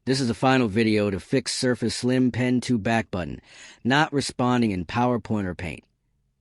This is the final video to fix Surface Slim Pen 2 back button, not responding in PowerPoint or Paint.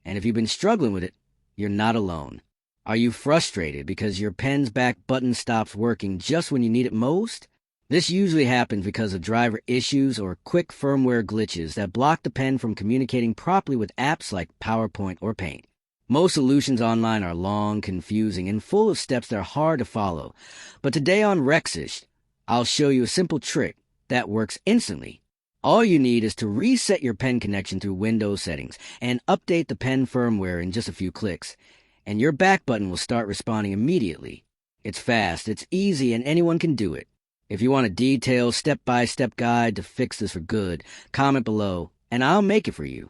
And if you've been struggling with it, you're not alone. Are you frustrated because your pen's back button stops working just when you need it most? This usually happens because of driver issues or quick firmware glitches that block the pen from communicating properly with apps like PowerPoint or Paint. Most solutions online are long, confusing, and full of steps that are hard to follow. But today on Rexish, I'll show you a simple trick that works instantly. All you need is to reset your pen connection through Windows settings and update the pen firmware in just a few clicks, and your back button will start responding immediately. It's fast, it's easy, and anyone can do it. If you want a detailed step-by-step guide to fix this for good, comment below, and I'll make it for you.